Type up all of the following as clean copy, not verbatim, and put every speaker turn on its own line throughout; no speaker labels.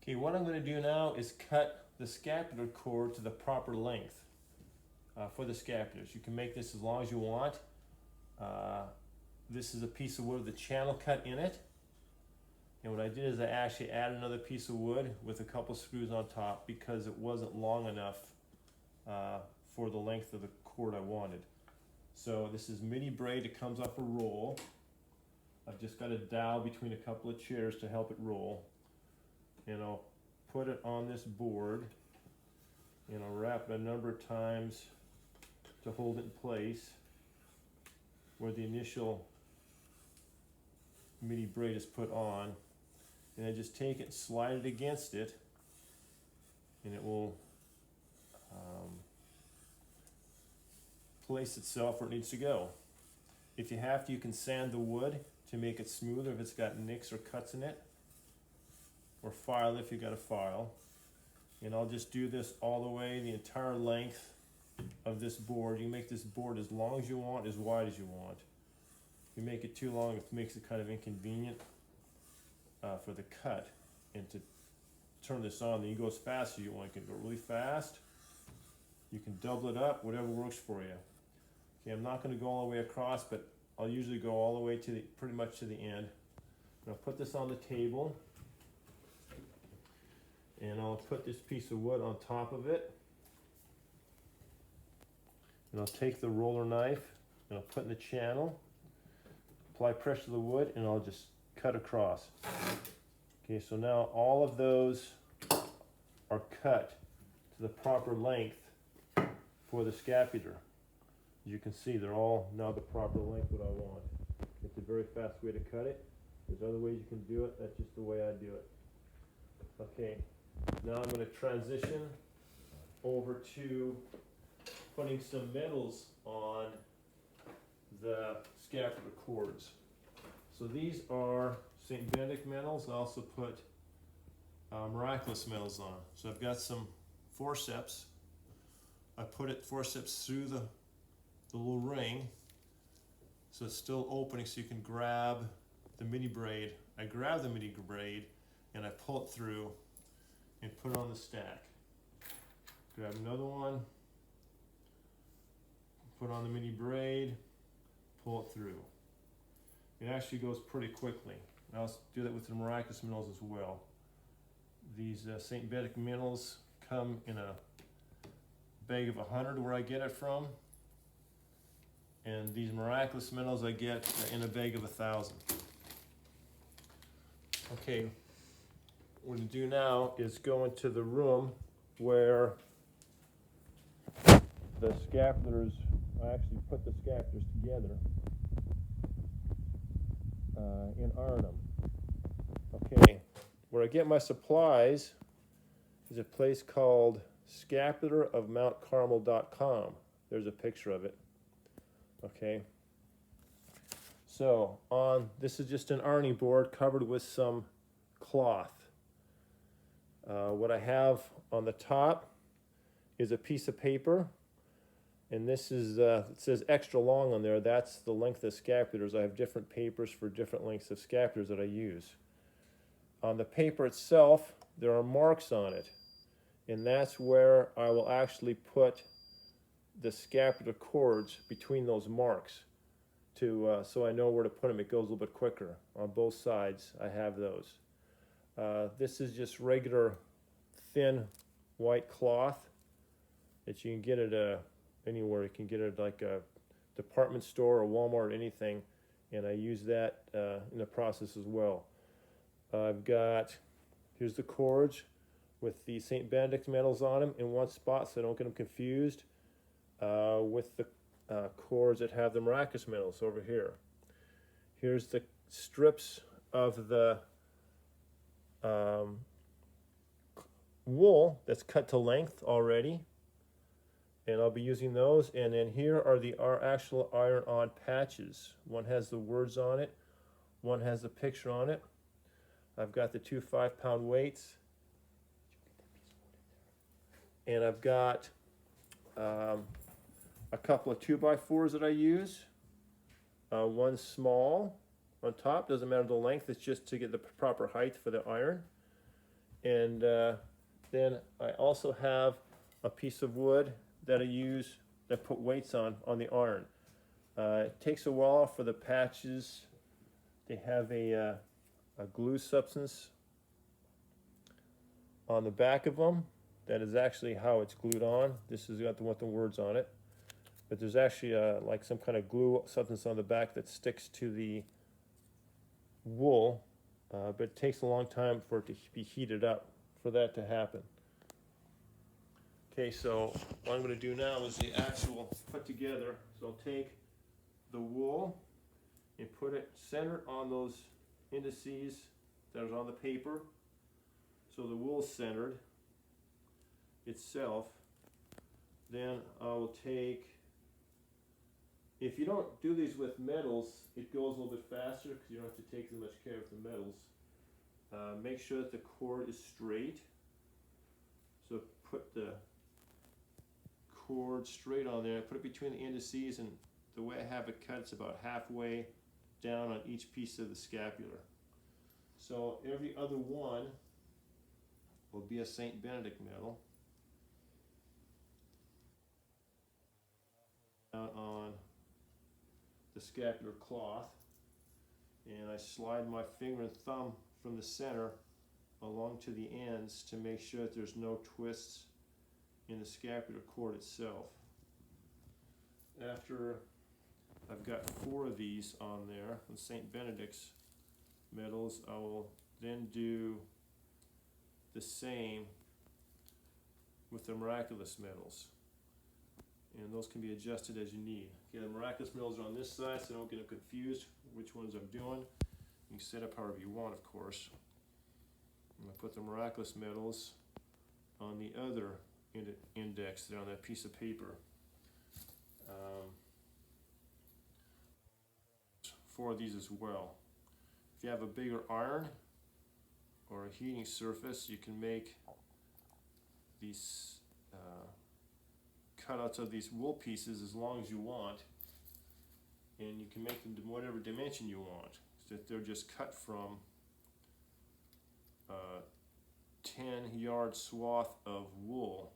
Okay, what I'm going to do now is cut the scapular cord to the proper length for the scapulars. You can make this as long as you want. This is a piece of wood with a channel cut in it. And what I did is I actually added another piece of wood with a couple screws on top because it wasn't long enough for the length of the cord I wanted. So this is mini braid. It comes off a roll. I've just got a dowel between a couple of chairs to help it roll. And I'll put it on this board and I'll wrap it a number of times to hold it in place where the initial mini braid is put on. And I just take it and slide it against it and it will place itself where it needs to go. If you have to, you can sand the wood to make it smoother if it's got nicks or cuts in it, or file if you got a file. And I'll just do this all the way, the entire length of this board. You make this board as long as you want, as wide as you want. If you make it too long, it makes it kind of inconvenient for the cut. And to turn this on, then you go as fast as you want. You can go really fast. You can double it up, whatever works for you. Okay, I'm not going to go all the way across, but I'll usually go all the way to pretty much to the end. And I'll put this on the table. And I'll put this piece of wood on top of it. And I'll take the roller knife and I'll put in the channel, apply pressure to the wood, and I'll just cut across. Okay, so now all of those are cut to the proper length for the scapular. As you can see, they're all now the proper length that I want. It's a very fast way to cut it. There's other ways you can do it. That's just the way I do it. Okay, now I'm going to transition over to putting some metals on the scapular cords. So these are St. Benedict metals. I also put miraculous metals on. So I've got some forceps. I put it forceps through the little ring, so it's still opening so you can grab the mini braid. I grab the mini braid and I pull it through and put it on the stack. Grab another one, put on the mini braid, pull it through. It actually goes pretty quickly. I also do that with the miraculous metals as well. These St. Benedict metals come in a bag of 100 where I get it from. And these miraculous metals I get in a bag of 1,000. Okay, what we're going to do now is go into the room where the scapulars, I actually put the scapulars together and iron them. Okay, where I get my supplies is a place called scapularofmountcarmel.com. There's a picture of it. Okay, so this is just an ironing board covered with some cloth. What I have on the top is a piece of paper, and this is it says extra long on there. That's the length of scapulars. I have different papers for different lengths of scapulars that I use. On the paper itself, there are marks on it, and that's where I will actually put the scapular cords between those marks so I know where to put them. It goes a little bit quicker. On both sides I have those. This is just regular thin white cloth that you can get at anywhere. You can get it at like a department store or Walmart or anything, and I use that in the process as well. Here's the cords with the St. Benedict metals on them in one spot so I don't get them confused with the cords that have the miraculous metals over here. Here's the strips of the wool that's cut to length already, and I'll be using those. And then here are our actual iron-on patches. One has the words on it, one has the picture on it. I've got the 2 5-pound weights, and I've got a couple of 2x4s that I use. One small on top, doesn't matter the length, it's just to get the proper height for the iron. And then I also have a piece of wood that I use that put weights on the iron. It takes a while for the patches. They have a glue substance on the back of them. That is actually how it's glued on. This has got the words on it. But there's actually like some kind of glue substance on the back that sticks to the wool. But it takes a long time for it to be heated up for that to happen. Okay, so what I'm going to do now is the actual put together. So I'll take the wool and put it centered on those indices that are on the paper. So the wool's centered itself. Then I will take, if you don't do these with metals, it goes a little bit faster because you don't have to take as much care with the metals. Make sure that the cord is straight. So put the cord straight on there, put it between the indices, and the way I have it cut, it's about halfway down on each piece of the scapular. So every other one will be a St. Benedict medal. Down on the scapular cloth, and I slide my finger and thumb from the center along to the ends to make sure that there's no twists in the scapular cord itself. After I've got 4 of these on there, the St. Benedict's medals, I will then do the same with the miraculous medals. And those can be adjusted as you need. Okay, the miraculous medals are on this side, so don't get confused which ones I'm doing. You can set up however you want, of course. I'm going to put the miraculous medals on the other index there on that piece of paper. 4 of these as well. If you have a bigger iron or a heating surface, you can make these cutouts of these wool pieces as long as you want, and you can make them to whatever dimension you want. So that they're just cut from a 10-yard swath of wool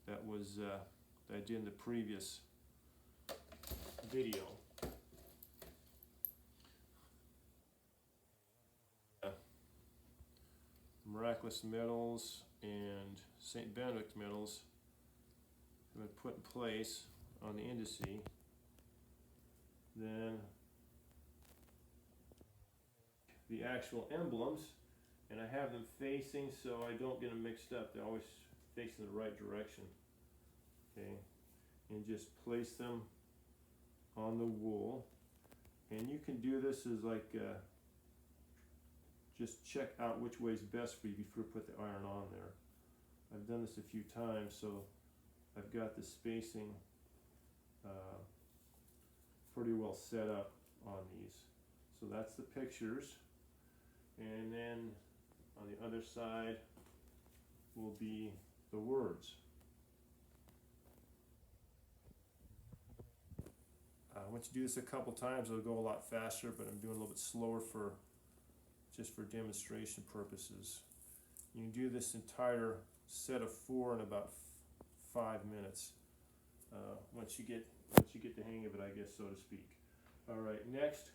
that was that I did in the previous video. Miraculous medals and St. Benedict medals have been put in place on the indice. Then the actual emblems, and I have them facing so I don't get them mixed up. They're always facing the right direction. Okay, and just place them on the wool. And you can do this as like just check out which way is best for you before you put the iron on there. I've done this a few times, so I've got the spacing pretty well set up on these. So that's the pictures, and then on the other side will be the words. Once you do this a couple times, it'll go a lot faster, but I'm doing a little bit slower just for demonstration purposes. You can do this entire set of 4 in about 5 minutes. Once you get the hang of it, I guess, so to speak. All right, next,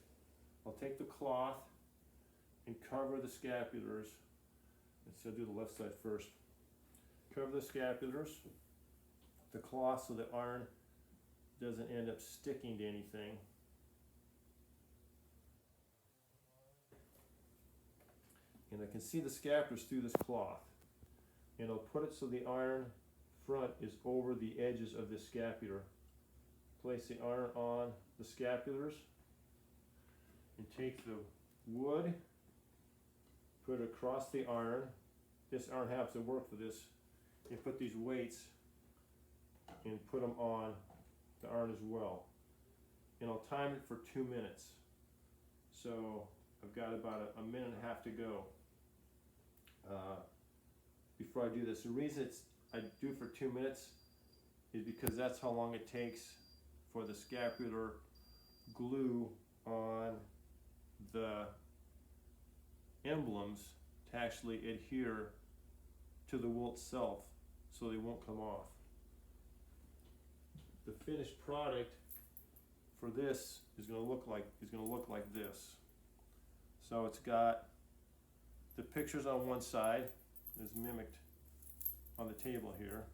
I'll take the cloth and cover the scapulars. So I'll do the left side first. Cover the scapulars, the cloth, so the iron doesn't end up sticking to anything. And I can see the scapulars through this cloth. And I'll put it so the iron front is over the edges of this scapular. Place the iron on the scapulars and take the wood, put it across the iron. This iron happens to work for this. And put these weights and put them on the iron as well. And I'll time it for 2 minutes. So I've got about a minute and a half to go before I do this. The reason I do for 2 minutes is because that's how long it takes for the scapular glue on the emblems to actually adhere to the wool itself so they won't come off. The finished product for this is going to look like this. So it's got the pictures on one side is mimicked on the table here.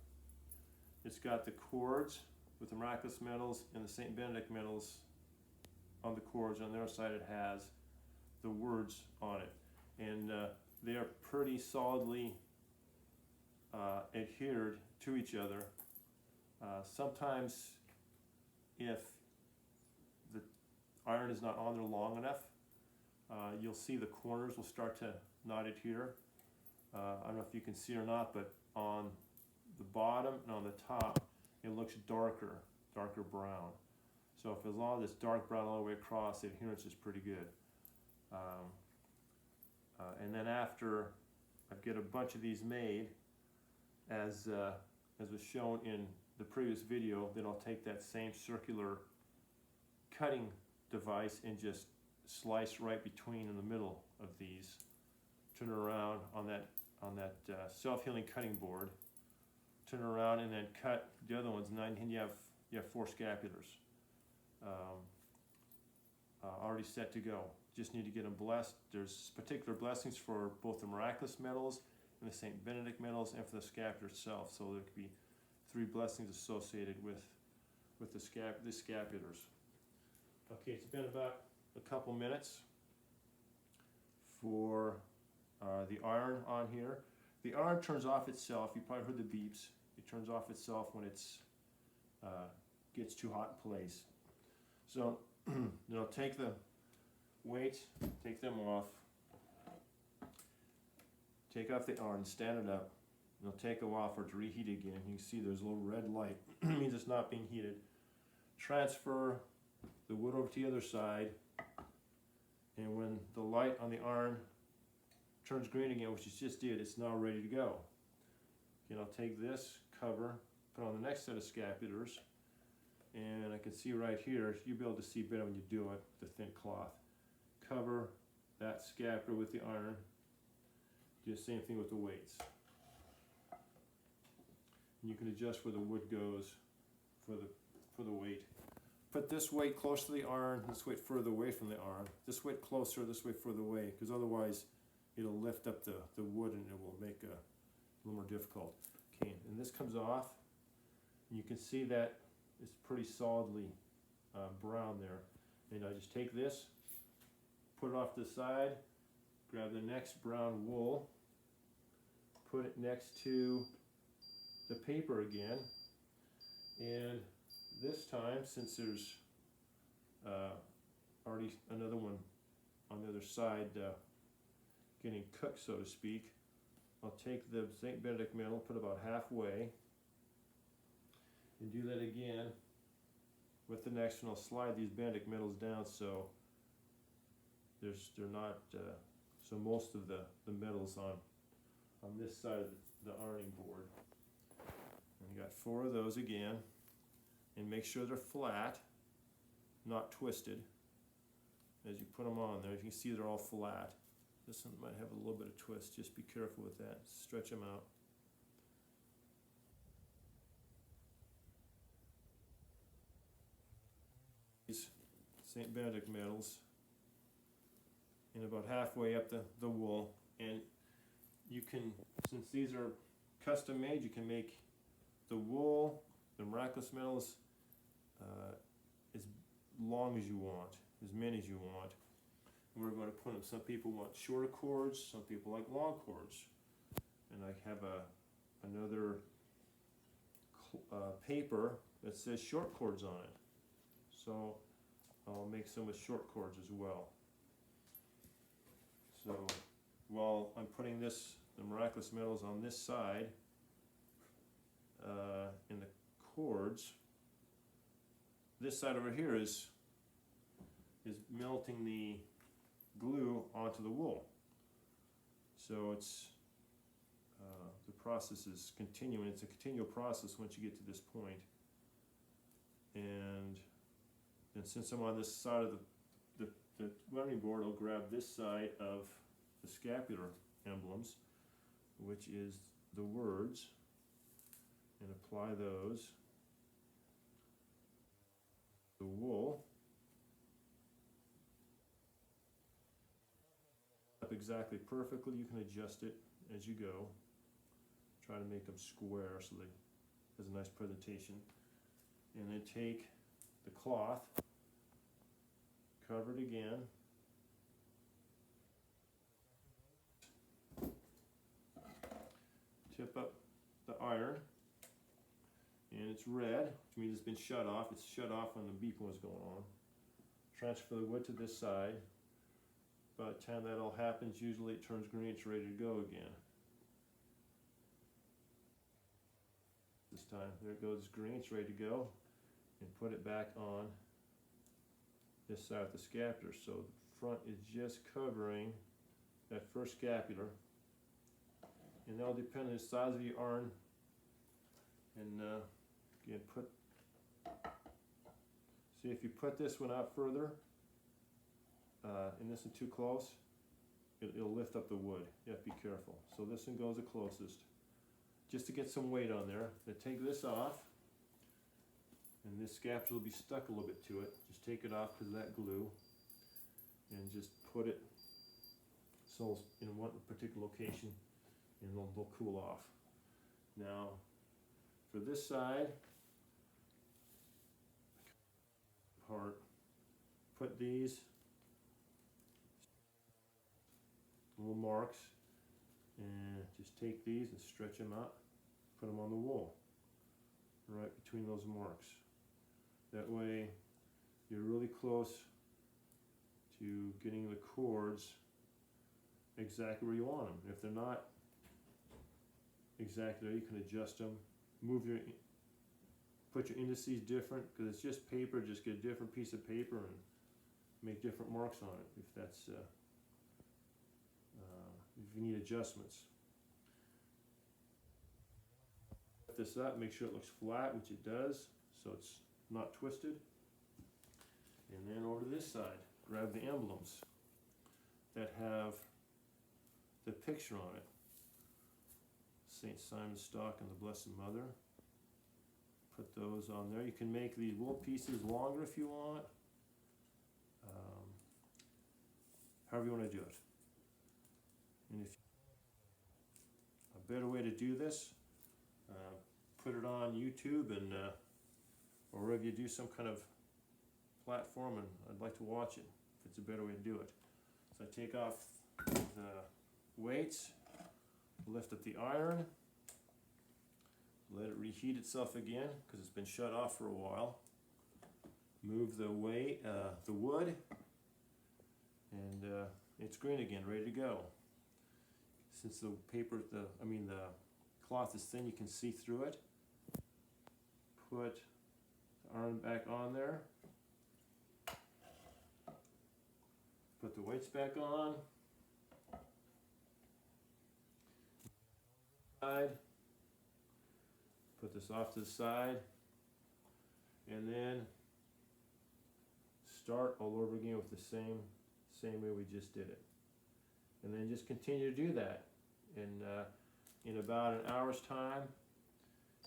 It's got the cords with the miraculous metals and the St. Benedict metals on the cords. On the other side it has the words on it, and they are pretty solidly adhered to each other. Sometimes if the iron is not on there long enough, you'll see the corners will start to not adhere. I don't know if you can see or not, but on the bottom and on the top it looks darker brown. So if as long as it's dark brown all the way across, the adherence is pretty good. And then after I get a bunch of these made, as was shown in the previous video, then I'll take that same circular cutting device and just slice right between in the middle of these. Turn it around on that self-healing cutting board. Turn it around and then cut the other ones, and you have 4 scapulars already set to go. Just need to get them blessed. There's particular blessings for both the miraculous metals and the St. Benedict metals, and for the scapular itself. So there could be 3 blessings associated with the scapulars. Okay, it's been about a couple minutes for the iron on here. The iron turns off itself. You probably heard the beeps. It turns off itself when it's gets too hot in place. So then I'll take the weights, take them off, take off the iron, stand it up. It'll take a while for it to reheat again. You can see there's a little red light. It means it's not being heated. Transfer the wood over to the other side, and when the light on the iron turns green again, which it just did, it's now ready to go. Okay, I'll take this cover, put on the next set of scapulars, and I can see right here, you'll be able to see better when you do it, the thin cloth. Cover that scapular with the iron. Do the same thing with the weights. And you can adjust where the wood goes for the weight. Put this weight close to the iron, this weight further away from the iron. This weight closer, this weight further away, because otherwise it'll lift up the wood and it will make it a little more difficult. Okay, and this comes off, and you can see that it's pretty solidly brown there. And I just take this, put it off to the side, grab the next brown wool, put it next to the paper again, and this time, since there's already another one on the other side getting cooked, so to speak, I'll take the St. Benedict metal, put about halfway, and do that again with the next one. I'll slide these Benedict metals down so they're not so most of the metals on this side of the ironing board. And you got 4 of those again, and make sure they're flat, not twisted. As you put them on there, you can see they're all flat. This one might have a little bit of twist. Just be careful with that. Stretch them out. These St. Benedict metals, and about halfway up the wool. And you can, since these are custom made, you can make the wool, the miraculous metals, as long as you want, as many as you want. We're going to put them, some people want shorter cords, some people like long cords. And I have another paper that says short cords on it. So I'll make some with short cords as well. So while I'm putting the miraculous metals on this side, in the cords, this side over here is melting the glue onto the wool. So it's the process is continuing. It's a continual process once you get to this point. And since I'm on this side of the running board, I'll grab this side of the scapular emblems, which is the words, and apply those. The wool up exactly perfectly. You can adjust it as you go. Try to make them square so they has a nice presentation. And then take the cloth, cover it again, tip up the iron, and it's red, which means it's been shut off. It's shut off when the beeping was going on. Transfer the wood to this side. By the time that all happens, usually it turns green, it's ready to go again. This time, there it goes, green, it's ready to go. And put it back on this side of the scapular. So the front is just covering that first scapular. And that'll depend on the size of your iron. And again, see if you put this one out further, and this is too close, it'll lift up the wood. You have to be careful. So this one goes the closest, just to get some weight on there. Then take this off, and this scapular will be stuck a little bit to it. Just take it off because of that glue, and just put it so it's in one particular location, and they'll cool off. Now, for this side part, put these little marks, and just take these and stretch them out, put them on the wool, right between those marks. That way you're really close to getting the cords exactly where you want them. If they're not exactly there, you can adjust them, put your indices different, because it's just paper. Just get a different piece of paper and make different marks on it if that's if you need adjustments. Lift this up, make sure it looks flat, which it does, so it's not twisted. And then over to this side, grab the emblems that have the picture on it. St. Simon's Stock and the Blessed Mother. Put those on there. You can make these wool pieces longer if you want. However you want to do it. And if a better way to do this, put it on YouTube and or wherever you do some kind of platform, and I'd like to watch it if it's a better way to do it. So I take off the weights, lift up the iron, let it reheat itself again because it's been shut off for a while. Move the wood, and it's green again, ready to go. Since the the cloth is thin, you can see through it. Put the iron back on there. Put the weights back on. Put this off to the side, and then start all over again with the same way we just did it. And then just continue to do that. And in about an hour's time,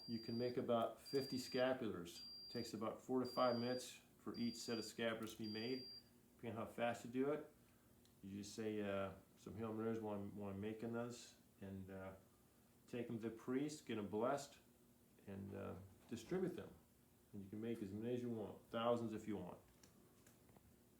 you can make about 50 scapulars. It takes about 4 to 5 minutes for each set of scapulars to be made, depending on how fast you do it. You just say some Hail Marys while I'm making those, and take them to the priest, get them blessed, and distribute them. And you can make as many as you want, thousands if you want.